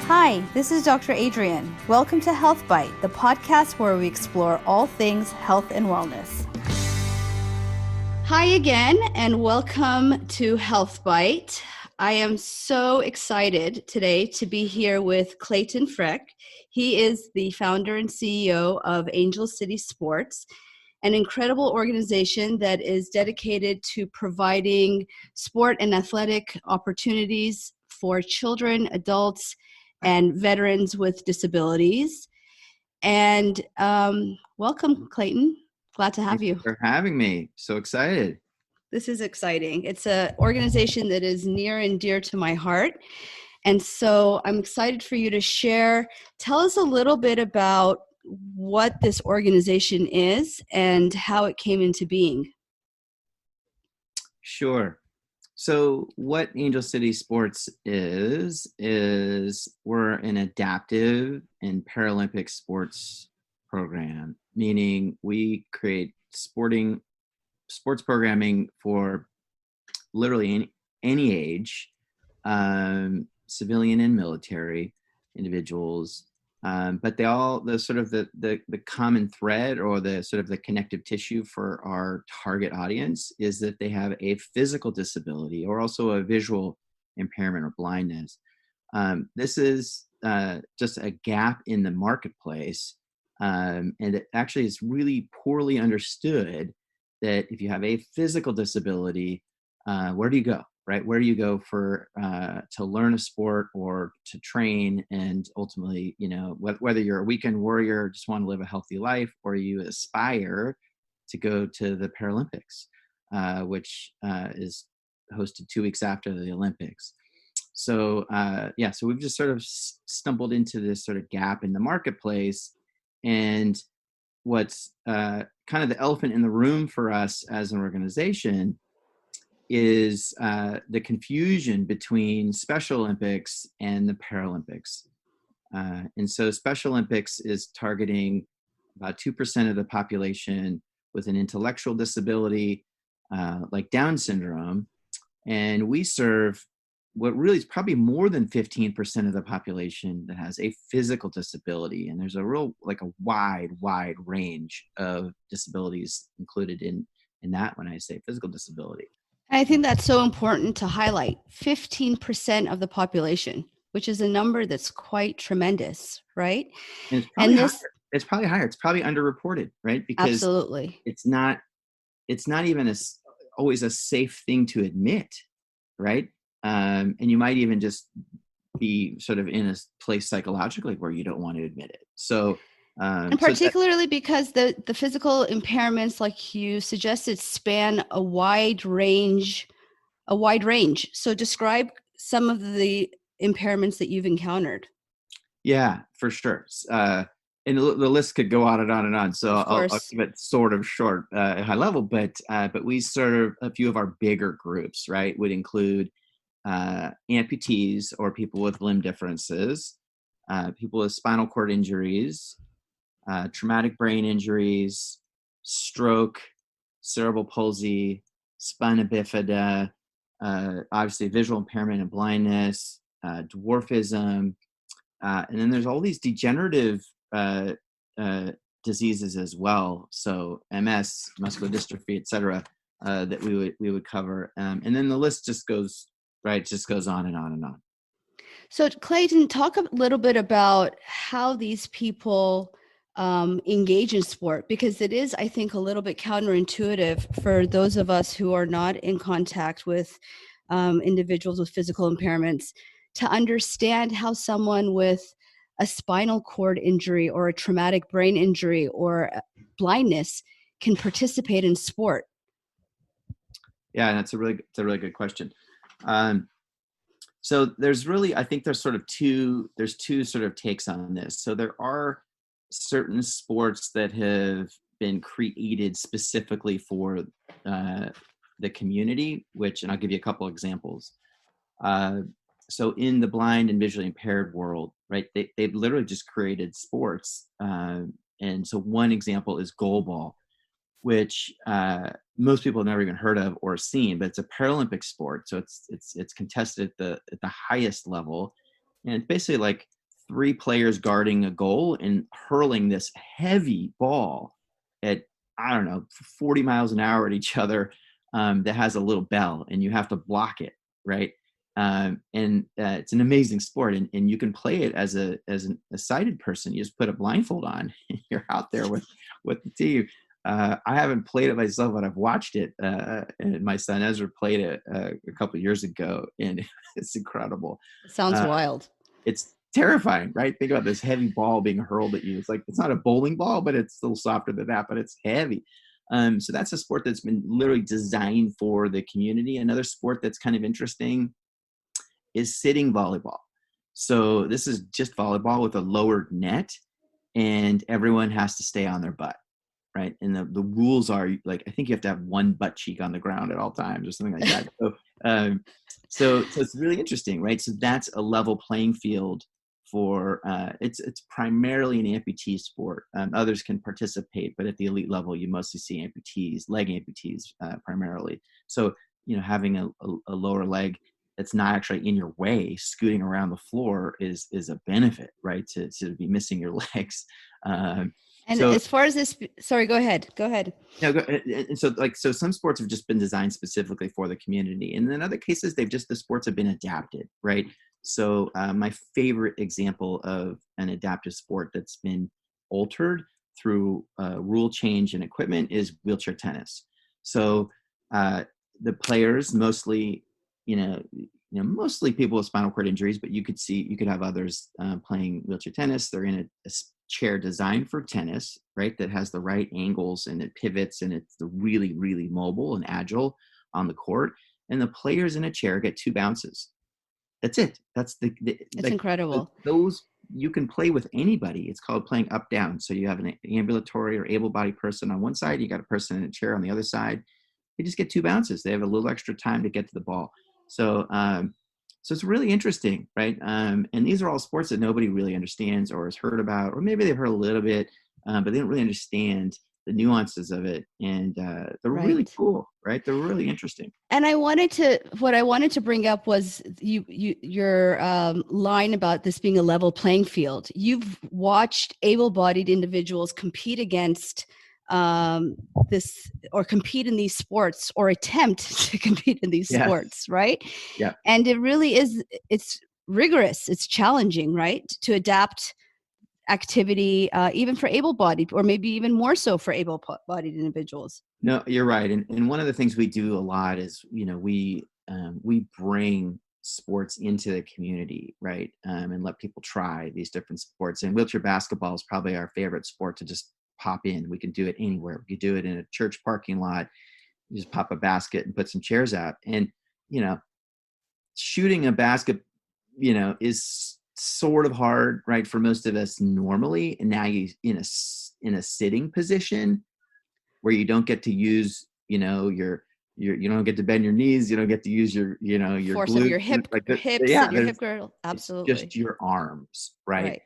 Hi, this is Dr. Adrienne. Welcome to Health Bite, the podcast where we explore all things health and wellness. Hi again, and welcome to Health Bite. I am so excited today to be here with Clayton Frech. He is the founder and CEO of Angel City Sports, an incredible organization that is dedicated to providing sport and athletic opportunities for children, adults, and veterans with disabilities. And welcome, Clayton. Glad to have you. Thanks for having me. So excited. This is exciting. It's an organization that is near and dear to my heart. And so I'm excited for you to share. Tell us a little bit about what this organization is and how it came into being. Sure. So what Angel City Sports is we're an adaptive and Paralympic sports program, meaning we create sports programming for literally any age, civilian and military individuals. But the common thread or the connective tissue for our target audience is that they have a physical disability or also a visual impairment or blindness. This is just a gap in the marketplace. And it actually is really poorly understood that if you have a physical disability, where do you go? Right? Where do you go to learn a sport or to train? And ultimately, whether you're a weekend warrior, just want to live a healthy life, or you aspire to go to the Paralympics, which is hosted 2 weeks after the Olympics. So we've just sort of stumbled into this sort of gap in the marketplace. And what's kind of the elephant in the room for us as an organization is the confusion between Special Olympics and the Paralympics. And so Special Olympics is targeting about 2% of the population with an intellectual disability, like Down syndrome. And we serve what really is probably more than 15% of the population that has a physical disability. And there's a wide range of disabilities included in that when I say physical disability. I think that's so important to highlight. 15% of the population, which is a number that's quite tremendous, right? And it's probably higher. It's probably higher. It's probably underreported, right? Because absolutely, it's not even always a safe thing to admit, right? And you might even just be sort of in a place psychologically where you don't want to admit it. So. And particularly because the physical impairments, like you suggested, span a wide range. So describe some of the impairments that you've encountered. Yeah, for sure. And the list could go on and on and on. So I'll keep it sort of short at high level, but we serve a few of our bigger groups, right? Would include amputees or people with limb differences, people with spinal cord injuries, traumatic brain injuries, stroke, cerebral palsy, spina bifida, obviously visual impairment and blindness, dwarfism, and then there's all these degenerative diseases as well. So MS, muscular dystrophy, et cetera, that we would cover. And then the list just goes on and on and on. So Clayton, talk a little bit about how these people engage in sport, because it is, I think, a little bit counterintuitive for those of us who are not in contact with individuals with physical impairments to understand how someone with a spinal cord injury or a traumatic brain injury or blindness can participate in sport. Yeah, and that's a really good question. So I think there's two sort of takes on this. So there are certain sports that have been created specifically for the community, and I'll give you a couple examples. So in the blind and visually impaired world, right, they've literally just created sports. And so one example is goalball, which most people have never even heard of or seen, but it's a Paralympic sport. So it's contested at the highest level. And it's basically like three players guarding a goal and hurling this heavy ball at, I don't know, 40 miles an hour at each other, that has a little bell, and you have to block it, right? It's an amazing sport, and you can play it as a sighted person. You just put a blindfold on, and you're out there with the team. I haven't played it myself, but I've watched it. And my son Ezra played it a couple of years ago, and it's incredible. Sounds wild. It's terrifying, right? Think about this heavy ball being hurled at you. It's like, it's not a bowling ball, but it's a little softer than that, but it's heavy. So that's a sport that's been literally designed for the community. Another sport that's kind of interesting is sitting volleyball. So this is just volleyball with a lowered net, and everyone has to stay on their butt, right? And the rules are, like, I think you have to have one butt cheek on the ground at all times or something like that. So it's really interesting, right? So that's a level playing field for, it's primarily an amputee sport. Others can participate, but at the elite level, you mostly see amputees, leg amputees primarily. So, having a lower leg that's not actually in your way, scooting around the floor is a benefit, right? To be missing your legs. And so, as far as this, sorry, go ahead. No, and so some sports have just been designed specifically for the community, and in other cases, the sports have been adapted, right? So my favorite example of an adaptive sport that's been altered through rule change and equipment is wheelchair tennis. So the players, mostly, mostly people with spinal cord injuries, but you could have others playing wheelchair tennis. They're in a chair designed for tennis, right? That has the right angles, and it pivots, and it's really, really mobile and agile on the court. And the players in a chair get 2 bounces. That's it. It's incredible. Those you can play with anybody. It's called playing up down. So you have an ambulatory or able-bodied person on one side, you got a person in a chair on the other side. They just get 2 bounces. They have a little extra time to get to the ball. So it's really interesting, right? And these are all sports that nobody really understands or has heard about, or maybe they've heard a little bit, but they don't really understand the nuances of it. And they're really cool, right? They're really interesting. And what I wanted to bring up was your line about this being a level playing field. You've watched able-bodied individuals compete against this, or compete in these sports, or attempt to compete in these sports, right? Yeah. And it really is, it's rigorous, it's challenging, right? To adapt activity, even for able-bodied, or maybe even more so for able-bodied individuals. No, you're right. And one of the things we do a lot is, we bring sports into the community, right? And let people try these different sports. And wheelchair basketball is probably our favorite sport to just pop in. We can do it anywhere. We could do it in a church parking lot. You just pop a basket and put some chairs out. And, shooting a basket, is sort of hard, right, for most of us normally. And now you in a sitting position where you don't get to use, you don't get to bend your knees. You don't get to use your force glutes, of your hips and your hip girdle. Absolutely. It's just your arms, right?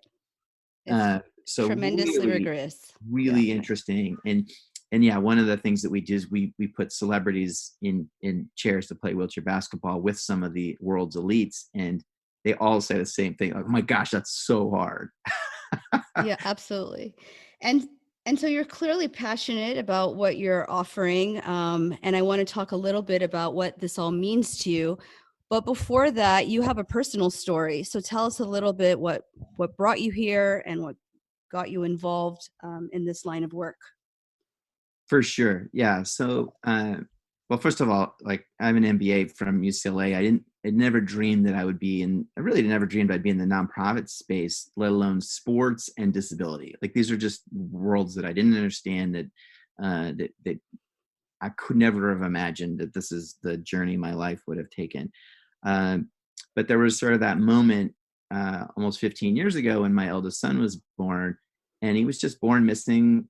So tremendously rigorous, really interesting. And yeah, one of the things that we do is we put celebrities in chairs to play wheelchair basketball with some of the world's elites, and they all say the same thing. Like, oh my gosh, that's so hard. Yeah, absolutely. And so you're clearly passionate about what you're offering. And I want to talk a little bit about what this all means to you. But before that, you have a personal story. So tell us a little bit what brought you here and what got you involved in this line of work. For sure. Yeah. So, well, first of all, like, I have an MBA from UCLA. I never dreamed that I really never dreamed I'd be in the nonprofit space, let alone sports and disability. Like, these are just worlds that I didn't understand, that I could never have imagined that this is the journey my life would have taken. But there was sort of that moment almost 15 years ago when my eldest son was born, and he was just born missing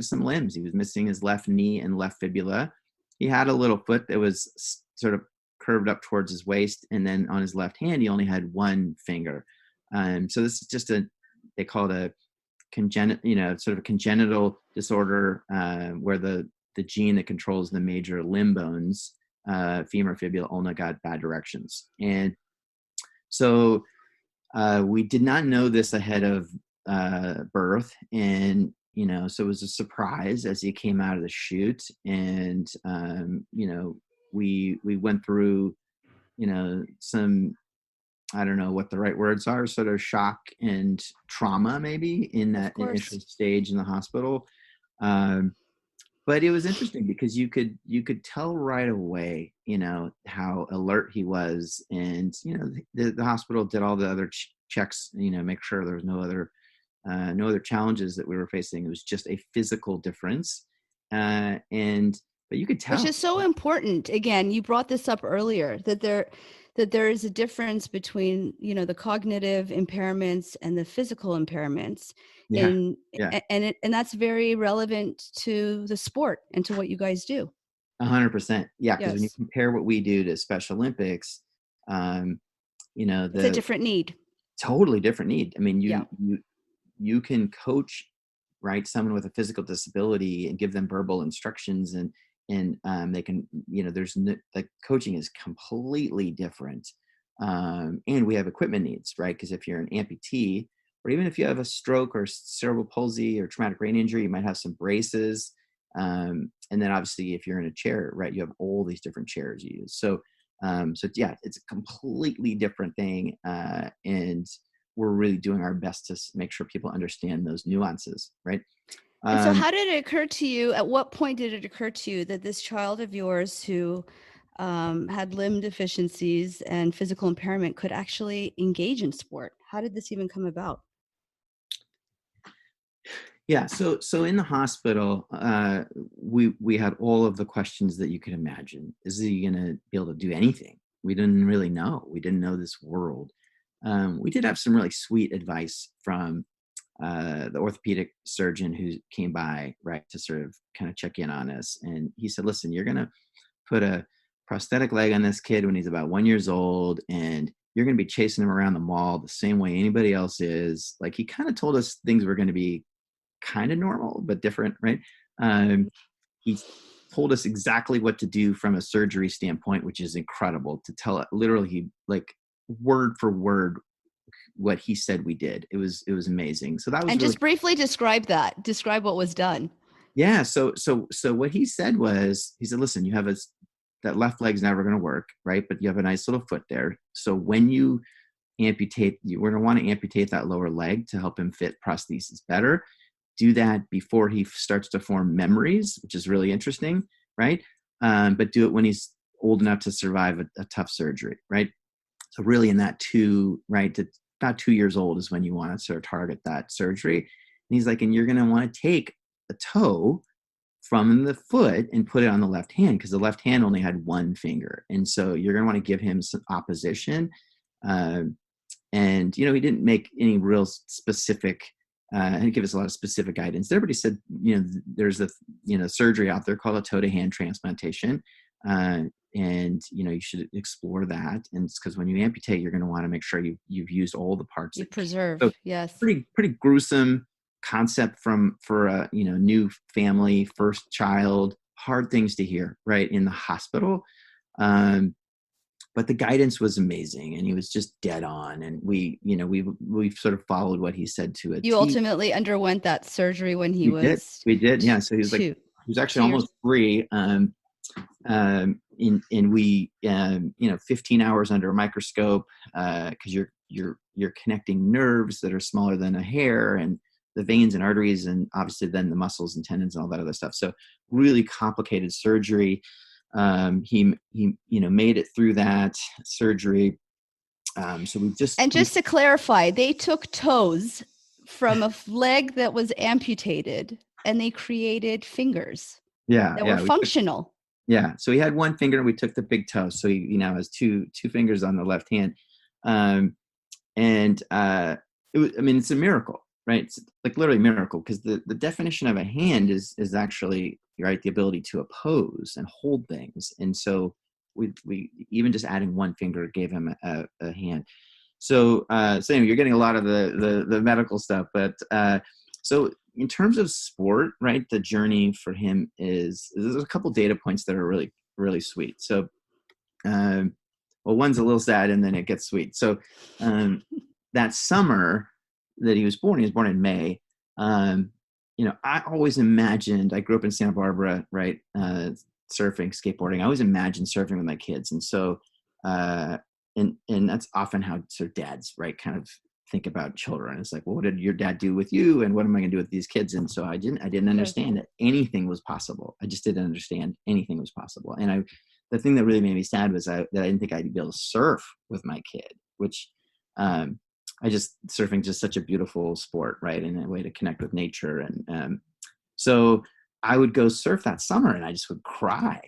some limbs. He was missing his left knee and left fibula. He had a little foot that was sort of curved up towards his waist, and then on his left hand, he only had one finger. So this is just they call it a congenital disorder, where the gene that controls the major limb bones, femur, fibula, ulna, got bad directions. And so We did not know this ahead of birth, and so it was a surprise as he came out of the chute, and we went through some, I don't know what the right words are, sort of shock and trauma maybe in that initial stage in the hospital. But it was interesting because you could tell right away, how alert he was, and the hospital did all the other checks, make sure there was no other challenges that we were facing. It was just a physical difference, but you could tell, which is so important. Again, you brought this up earlier, that there is a difference between the cognitive impairments and the physical impairments. And that's very relevant to the sport and to what you guys do. 100%. Yeah, because when you Yes. compare what we do to Special Olympics, It's a different need. Totally different need. I mean, you can coach, right, someone with a physical disability and give them verbal instructions, and they can, there's like, coaching is completely different. And we have equipment needs, right? Because if you're an amputee, or even if you have a stroke or cerebral palsy or traumatic brain injury, you might have some braces. And then obviously if you're in a chair, right, you have all these different chairs you use. So yeah, it's a completely different thing. And we're really doing our best to make sure people understand those nuances, right? And so how did it occur to you, at what point did it occur to you that this child of yours who had limb deficiencies and physical impairment could actually engage in sport? How did this even come about? Yeah, so in the hospital, we had all of the questions that you could imagine. Is he going to be able to do anything? We didn't really know. We didn't know this world. We did have some really sweet advice from the orthopedic surgeon who came by, right, to sort of kind of check in on us. And he said, listen, you're going to put a prosthetic leg on this kid when he's about 1 year old, and you're going to be chasing him around the mall the same way anybody else is. Like, he kind of told us things were going to be kind of normal, but different, right? He told us exactly what to do from a surgery standpoint, which is incredible to tell it. Literally, he, like, word for word what he said we did. It was amazing. So that was, and just briefly describe what was done. Yeah. So what he said was, he said, listen, you have that left leg's never going to work, right? But you have a nice little foot there. So when you amputate, we're going to want to amputate that lower leg to help him fit prosthesis better. Do that before he starts to form memories, which is really interesting, right? But do it when he's old enough to survive a tough surgery, right? So really in that about 2 years old is when you want to sort of target that surgery. And he's like, and you're going to want to take a toe from the foot and put it on the left hand, because the left hand only had one finger. And so you're going to want to give him some opposition. And, he didn't make any real specific, he didn't give us a lot of specific guidance there, but he said, there's a, surgery out there called a toe to hand transplantation. And you should explore that. And it's because when you amputate, you're going to want to make sure you've used all the parts. You preserve. So yes. Pretty gruesome concept for a new family, first child. Hard things to hear, right, in the hospital. But the guidance was amazing, and he was just dead on. And we sort of followed what he said to it. You ultimately underwent that surgery when he was. We did. Yeah. So he was he was actually almost 3. And we 15 hours under a microscope, because you're connecting nerves that are smaller than a hair, and the veins and arteries, and obviously then the muscles and tendons and all that other stuff. So really complicated surgery. He made it through that surgery. So just to clarify, they took toes from a leg that was amputated, and they created fingers that were functional. So he had one finger, and we took the big toe. So he now has two fingers on the left hand. It's a miracle, right? It's like literally a miracle, because the definition of a hand is actually, right, the ability to oppose and hold things. And so we even just adding one finger gave him a hand. So anyway, you're getting a lot of the medical stuff, but so in terms of sport, right, the journey for him there's a couple data points that are really, really sweet. So, one's a little sad, and then it gets sweet. So, that summer that he was born in May. I always imagined, I grew up in Santa Barbara, right? Surfing, skateboarding. I always imagined surfing with my kids. And so, and that's often how sort of dads, right, kind of think about children. It's like, well, what did your dad do with you? And what am I going to do with these kids? And so I didn't understand that anything was possible. I just didn't understand anything was possible. And the thing that really made me sad was that I didn't think I'd be able to surf with my kid, which, surfing just such a beautiful sport, right? And a way to connect with nature. And so I would go surf that summer and I just would cry.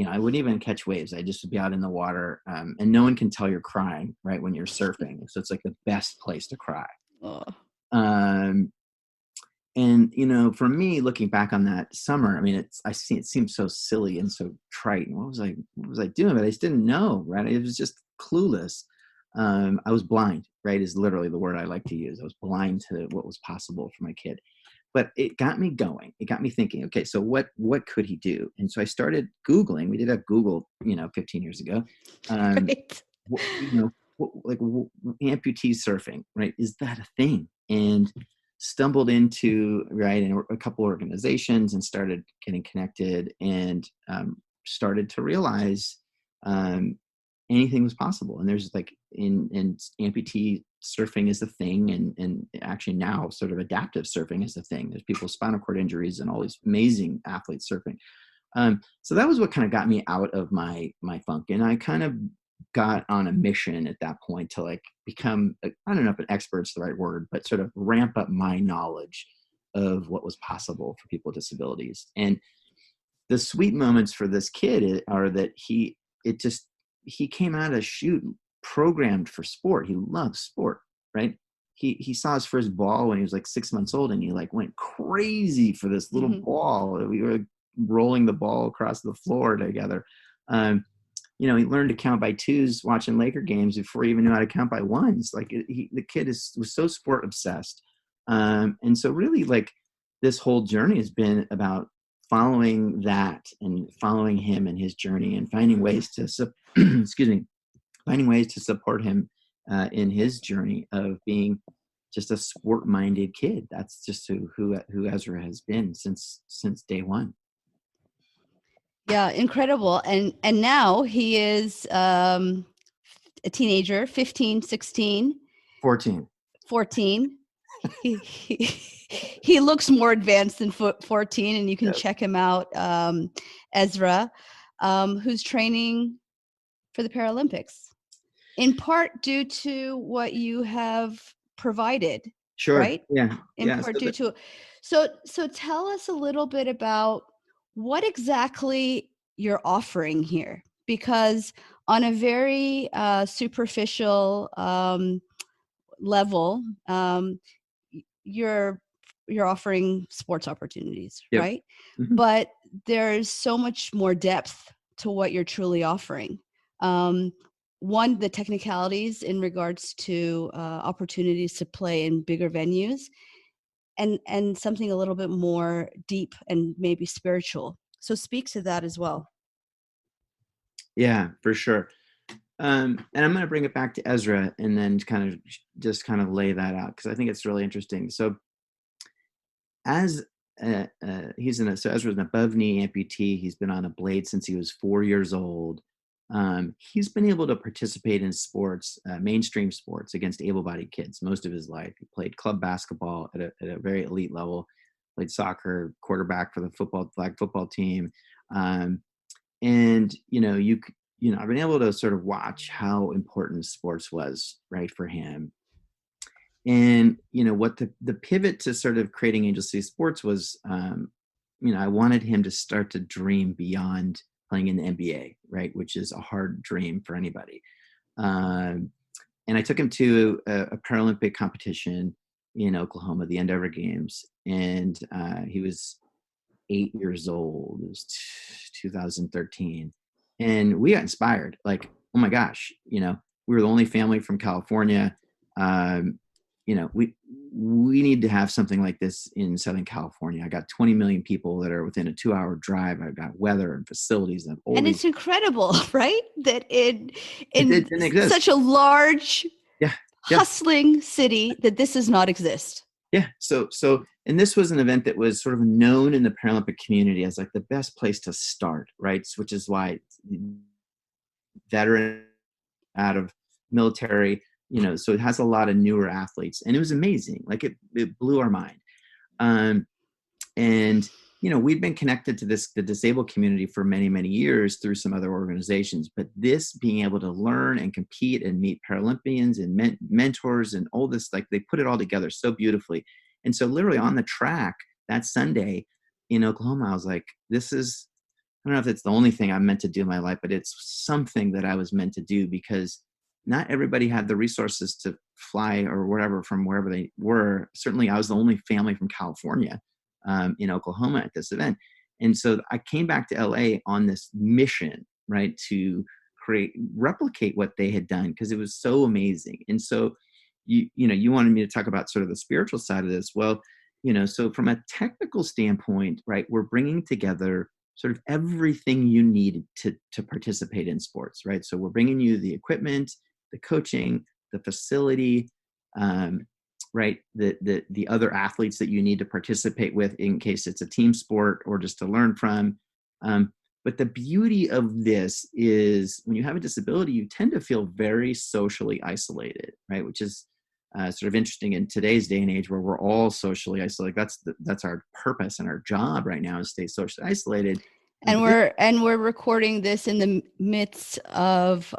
I wouldn't even catch waves. I just would be out in the water, and no one can tell you're crying, right, when you're surfing. So it's like the best place to cry. Oh. And for me, looking back on that summer, I mean, it seems so silly and so trite. And what was I doing? But I just didn't know, right? It was just clueless. I was blind, right, is literally the word I like to use. I was blind to what was possible for my kid. But it got me going. It got me thinking, okay, so what could he do? And so I started Googling. We did have Google, 15 years ago. Right. Amputee surfing, right? Is that a thing? And stumbled into, right, in a couple organizations and started getting connected and started to realize anything was possible. And there's like in amputee surfing is the thing, and actually now sort of adaptive surfing is the thing. There's people with spinal cord injuries and all these amazing athletes surfing. So that was what kind of got me out of my funk, and I kind of got on a mission at that point to like become, I don't know if an expert's the right word, but sort of ramp up my knowledge of what was possible for people with disabilities. And the sweet moments for this kid are that he came out of chute programmed for sport. He loves sport, right? He saw his first ball when he was like 6 months old, and he like went crazy for this little ball. We were rolling the ball across the floor together. He learned to count by twos watching Laker games before he even knew how to count by ones. Like the kid was so sport obsessed. And so really like this whole journey has been about following that and following him and his journey and finding ways to, finding ways to support him in his journey of being just a sport-minded kid. That's just who Ezra has been since day one. Yeah, incredible. And now he is a teenager, 15, 16. 14. He looks more advanced than 14, and you can check him out, Ezra, who's training for the Paralympics, in part due to what you have provided. Sure. Right? Yeah. In part due to. So tell us a little bit about what exactly you're offering here, because on a very superficial level, you're offering sports opportunities, yep. right? Mm-hmm. But there's so much more depth to what you're truly offering. One, the technicalities in regards to opportunities to play in bigger venues, and something a little bit more deep and maybe spiritual. So speak to that as well. Yeah, for sure. And I'm going to bring it back to Ezra and then kind of lay that out, because I think it's really interesting. So as Ezra's an above knee amputee. He's been on a blade since he was 4 years old. He's been able to participate in sports, mainstream sports, against able-bodied kids most of his life. He played club basketball at a very elite level, played soccer, quarterback for the flag football team. And I've been able to sort of watch how important sports was, right, for him. And, what the pivot to sort of creating Angel City Sports was, I wanted him to start to dream beyond playing in the NBA, right, which is a hard dream for anybody. And I took him to a Paralympic competition in Oklahoma, the Endeavor Games, and he was 8 years old. It was 2013. And we got inspired, like, oh my gosh, we were the only family from California. We need to have something like this in Southern California. I got 20 million people that are within a 2-hour drive. I've got weather and facilities. And it's incredible, right? That it didn't exist. Such a large Yeah. hustling city that this does not exist. Yeah. And this was an event that was sort of known in the Paralympic community as like the best place to start, right? Which is why veteran out of military, so it has a lot of newer athletes, and it was amazing. Like it blew our mind. Um, and we'd been connected to the disabled community for many, many years through some other organizations, but this being able to learn and compete and meet Paralympians and mentors and all this, like they put it all together so beautifully. And so literally on the track that Sunday in Oklahoma, I was like, I don't know if it's the only thing I'm meant to do in my life, but it's something that I was meant to do, because not everybody had the resources to fly or whatever from wherever they were. Certainly I was the only family from California in Oklahoma at this event. And so I came back to LA on this mission, right, to replicate what they had done, because it was so amazing. And so, you wanted me to talk about sort of the spiritual side of this. Well, so from a technical standpoint, right, we're bringing together sort of everything you need to participate in sports, right? So we're bringing you the equipment, the coaching, the facility, right? The other athletes that you need to participate with in case it's a team sport or just to learn from. But the beauty of this is when you have a disability, you tend to feel very socially isolated, right? Which is sort of interesting in today's day and age where we're all socially isolated. That's our purpose and our job right now, is stay socially isolated. And we're recording this in the midst of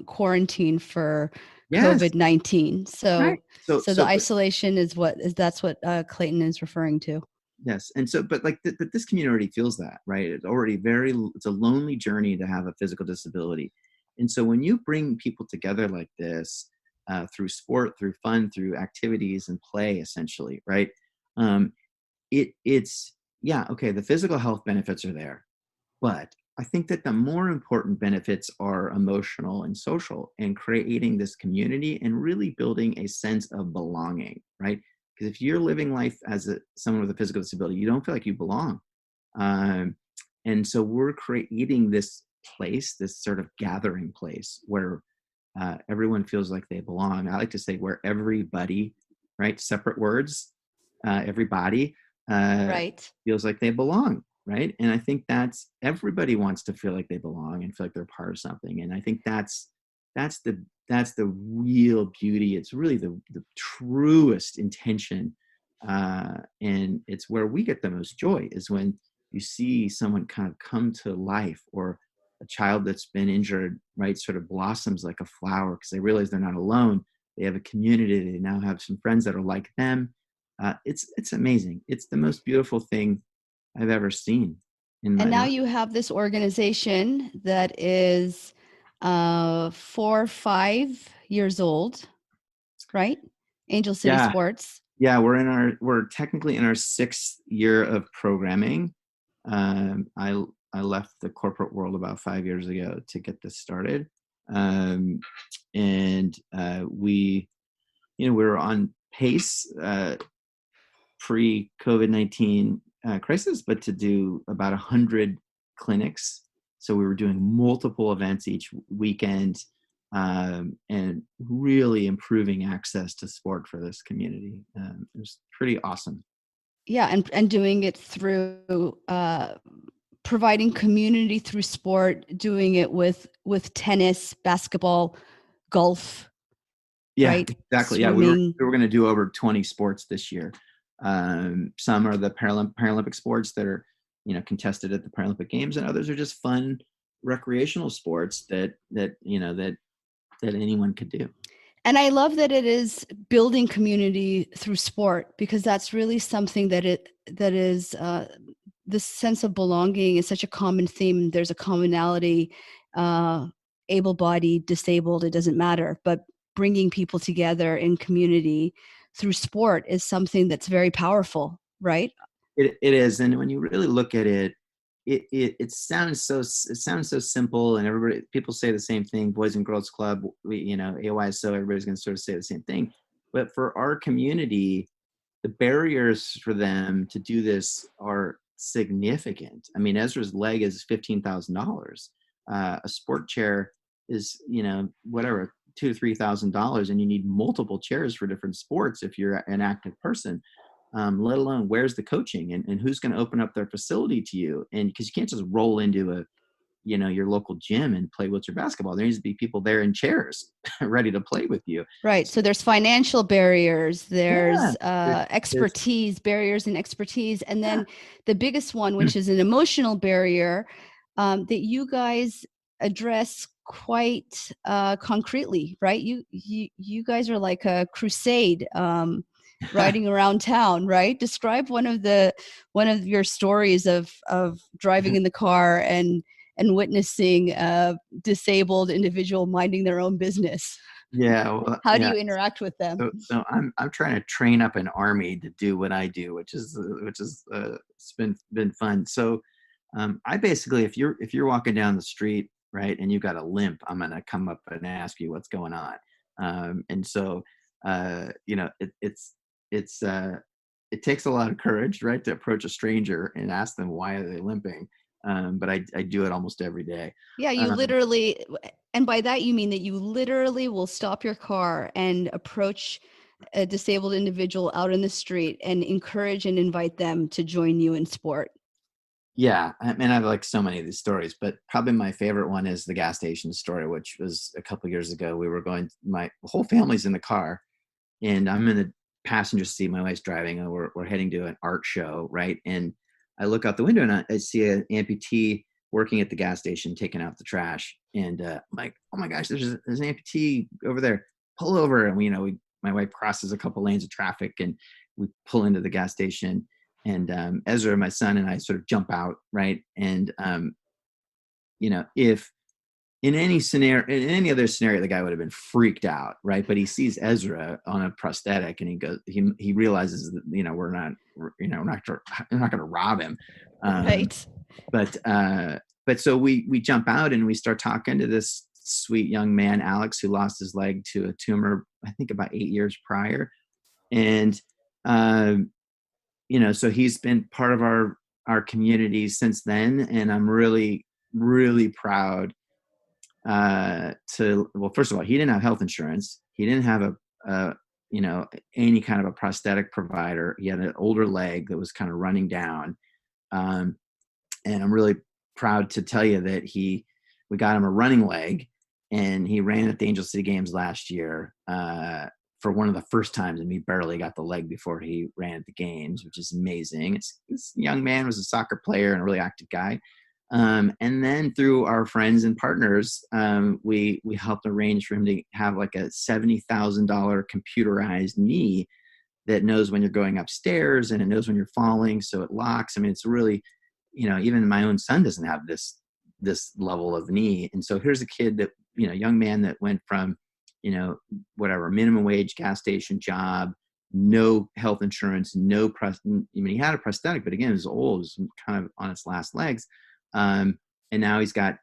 quarantine for COVID-19. So, right. So the isolation is that's what Clayton is referring to. Yes. And so, but like this community already feels that, right? It's already it's a lonely journey to have a physical disability. And so when you bring people together like this, through sport, through fun, through activities and play, essentially, right? It's the physical health benefits are there, but I think that the more important benefits are emotional and social, and creating this community and really building a sense of belonging, right? Because if you're living life as someone with a physical disability, you don't feel like you belong. And so we're creating this place, this sort of gathering place where everyone feels like they belong. I like to say where everybody, right? Separate words, everybody right, feels like they belong, right? And I think that's, everybody wants to feel like they belong and feel like they're part of something. And I think that's the real beauty. It's really the truest intention. And it's where we get the most joy, is when you see someone kind of come to life, or a child that's been injured, right, sort of blossoms like a flower because they realize they're not alone. They have a community. They now have some friends that are like them. It's amazing. It's the most beautiful thing I've ever seen in my and now life. you have this organization that is 4 or 5 years old, right? Angel City Yeah. Sports. Yeah, we're technically in our 6th year of programming. I left the corporate world about 5 years ago to get this started. And we were on pace pre-COVID-19 crisis, but to do about 100 clinics. So we were doing multiple events each weekend, and really improving access to sport for this community. It was pretty awesome. Yeah, and doing it through providing community through sport, doing it with tennis, basketball, golf. Yeah, right? exactly. Swimming. Yeah, we were going to do over 20 sports this year. Some are the Paralympic sports that are, contested at the Paralympic Games, and others are just fun recreational sports that anyone could do. And I love that it is building community through sport, because that's really something that is this sense of belonging is such a common theme. There's a commonality, able-bodied, disabled, it doesn't matter, but bringing people together in community through sport is something that's very powerful, right? It is, and when you really look at it, it sounds so simple, and people say the same thing. Boys and Girls Club, AYSO, everybody's going to sort of say the same thing. But for our community, the barriers for them to do this are significant. I mean, Ezra's leg is $15,000. A sport chair is, whatever, $2,000 to $3,000 and you need multiple chairs for different sports if you're an active person, let alone where's the coaching and who's going to open up their facility to you. And because you can't just roll into your local gym and play wheelchair basketball. There needs to be people there in chairs ready to play with you. Right. So there's financial barriers, Yeah. there's There's barriers in expertise. And then the biggest one, which is an emotional barrier that you guys address quite concretely, right? You guys are like a crusade riding around town, right? Describe one of your stories of driving in the car and witnessing a disabled individual minding their own business. Yeah. Well, How do yeah. you interact with them? So I'm trying to train up an army to do what I do, which is it's been fun. So I basically, if you're walking down the street, right, and you've got a limp, I'm gonna come up and ask you what's going on. And so it takes a lot of courage, right, to approach a stranger and ask them why are they limping. But I do it almost every day. Yeah, you literally, and by that you mean that you literally will stop your car and approach a disabled individual out in the street and encourage and invite them to join you in sport. Yeah, I mean, I have like so many of these stories, but probably my favorite one is the gas station story, which was a couple years ago. We were going, my whole family's in the car, and I'm in the passenger seat. My wife's driving, and we're heading to an art show, right? And I look out the window and I see an amputee working at the gas station, taking out the trash. And I'm like, oh my gosh, there's an amputee over there. Pull over. And my wife crosses a couple lanes of traffic, and we pull into the gas station. And Ezra, my son, and I sort of jump out, right? And if in any other scenario, the guy would have been freaked out, right? But he sees Ezra on a prosthetic, and he realizes that we're not going to rob him, Right. But so we jump out and we start talking to this sweet young man, Alex, who lost his leg to a tumor, I think about 8 years prior, and so he's been part of our community since then, and I'm really, really proud well, first of all, he didn't have health insurance. He didn't have any kind of a prosthetic provider. He had an older leg that was kind of running down. And I'm really proud to tell you that we got him a running leg, and he ran at the Angel City Games last year for one of the first times, and he barely got the leg before he ran at the games, which is amazing. This young man was a soccer player and a really active guy. And then through our friends and partners, we helped arrange for him to have like a $70,000 computerized knee that knows when you're going upstairs, and it knows when you're falling, so it locks. I mean, it's really, even my own son doesn't have this level of knee. And so here's a kid that, young man that went from, whatever, minimum wage gas station job, no health insurance, he had a prosthetic, but again, it was old, it was kind of on its last legs. And now he's got,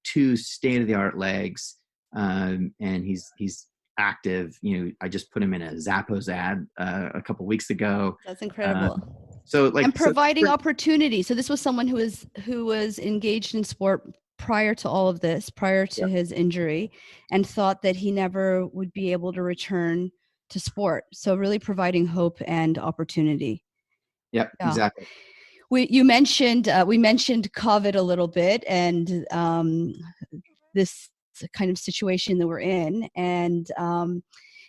2 state-of-the-art legs, and he's active. I just put him in a Zappos ad a couple weeks ago. That's incredible. And providing opportunity. So this was someone who was engaged in sport prior to all of this, prior to his injury, and thought that he never would be able to return to sport. So really providing hope and opportunity. Yep, yeah. Exactly. We mentioned COVID a little bit, and this kind of situation that we're in, and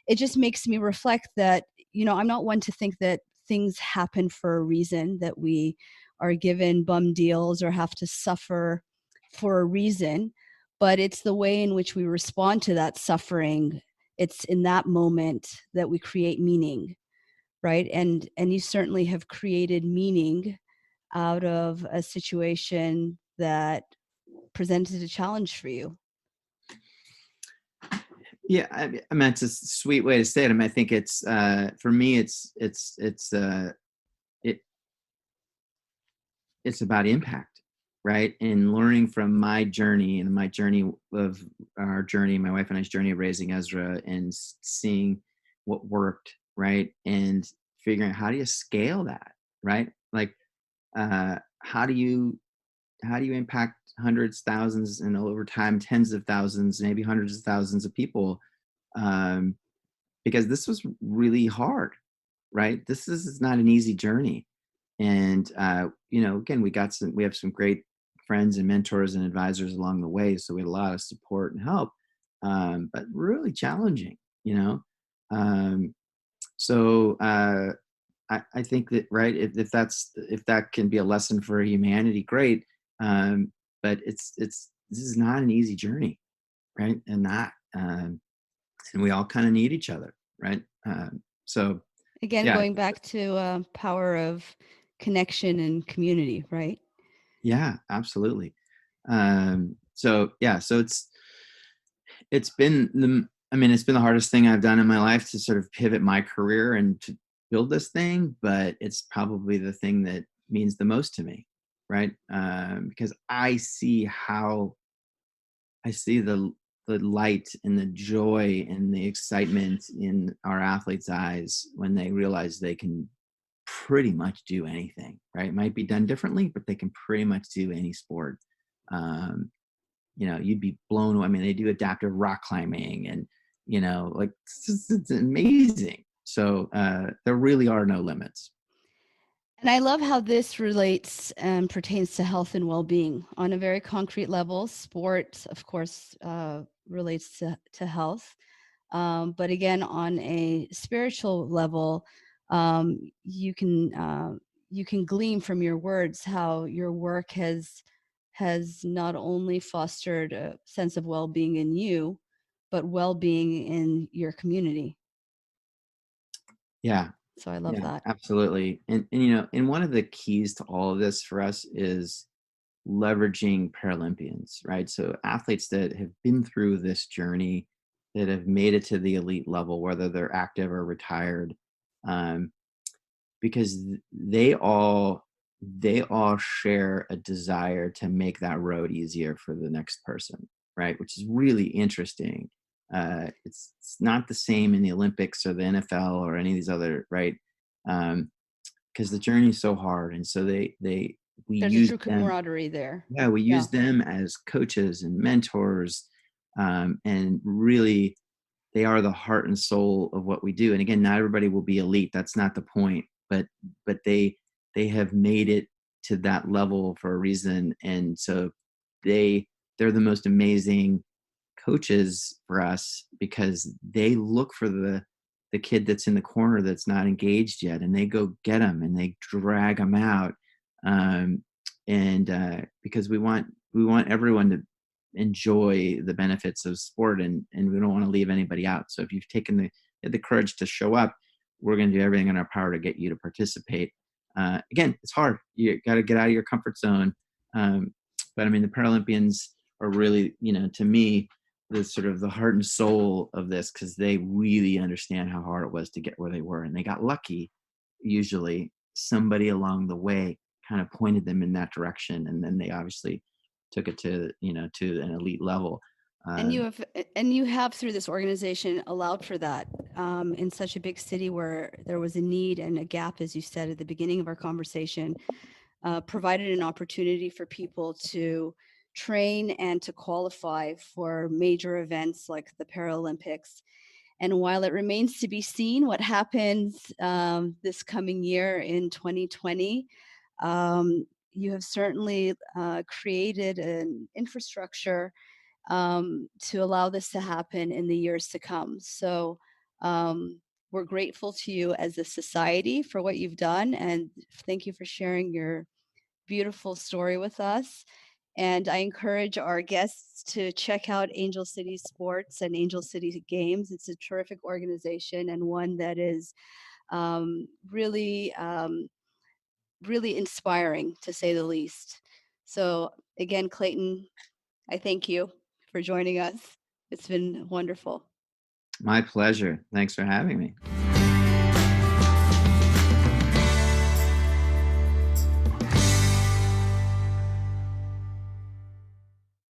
it just makes me reflect that I'm not one to think that things happen for a reason, that we are given bum deals or have to suffer for a reason, but it's the way in which we respond to that suffering. It's in that moment that we create meaning, right? And you certainly have created meaning out of a situation that presented a challenge for you. Yeah, I mean, it's a sweet way to say it. I mean, I think it's for me, it's about impact, right? And learning from my journey and my wife and I's journey of raising Ezra, and seeing what worked, right? And figuring out, how do you scale that, right? Like, how do you impact hundreds, thousands, and over time, tens of thousands, maybe hundreds of thousands of people um, because this was really hard, right? This is not an easy journey. And, again, we have some great friends and mentors and advisors along the way. So we had a lot of support and help, but really challenging, you know? Um, so I think that, right, if that can be a lesson for humanity, great. But this is not an easy journey, right? And we all kind of need each other, right? So Again, yeah, going back to power of connection and community, right? yeah, absolutely. So yeah, so it's been it's been the hardest thing I've done in my life to sort of pivot my career and to build this thing, but it's probably the thing that means the most to me, right? Because I see the light and the joy and the excitement in our athletes' eyes when they realize they can pretty much do anything, right? It might be done differently, but they can pretty much do any sport. Um, you'd be blown away. I mean, they do adaptive rock climbing and, like it's amazing. So there really are no limits. And I love how this relates and pertains to health and well-being on a very concrete level. Sport, of course, relates to health. But again, on a spiritual level, you can glean from your words how your work has not only fostered a sense of well-being in you, but well-being in your community. Yeah. So I love Yeah, that. absolutely. And one of the keys to all of this for us is leveraging Paralympians, right? So athletes that have been through this journey, that have made it to the elite level, whether they're active or retired, um, because they all share a desire to make that road easier for the next person, right? Which is really interesting. It's not the same in the Olympics or the NFL or any of these other, right? Because the journey is so hard, and so we There's a use true them. camaraderie there. Yeah, we Yeah. use them as coaches and mentors, and really they are the heart and soul of what we do. And again, not everybody will be elite. That's not the point. But they have made it to that level for a reason. And so they're the most amazing coaches for us because they look for the kid that's in the corner that's not engaged yet, and they go get them and they drag them out. And because we want everyone to enjoy the benefits of sport, and we don't want to leave anybody out. So if you've taken the courage to show up, we're going to do everything in our power to get you to participate. Again, it's hard. You got to get out of your comfort zone. But I mean, the Paralympians are really, to me, the sort of the heart and soul of this, because they really understand how hard it was to get where they were, and they got lucky. Usually somebody along the way kind of pointed them in that direction, and then they obviously took it to an elite level. And um, you have through this organization allowed for that in such a big city where there was a need and a gap, as you said at the beginning of our conversation, provided an opportunity for people to train and to qualify for major events like the Paralympics. And while it remains to be seen what happens this coming year in 2020, you have certainly created an infrastructure to allow this to happen in the years to come. So we're grateful to you as a society for what you've done. And thank you for sharing your beautiful story with us. And I encourage our guests to check out Angel City Sports and Angel City Games. It's a terrific organization and one that is really, really inspiring, to say the least. So, again, Clayton, I thank you for joining us. It's been wonderful. my pleasure. Thanks for having me.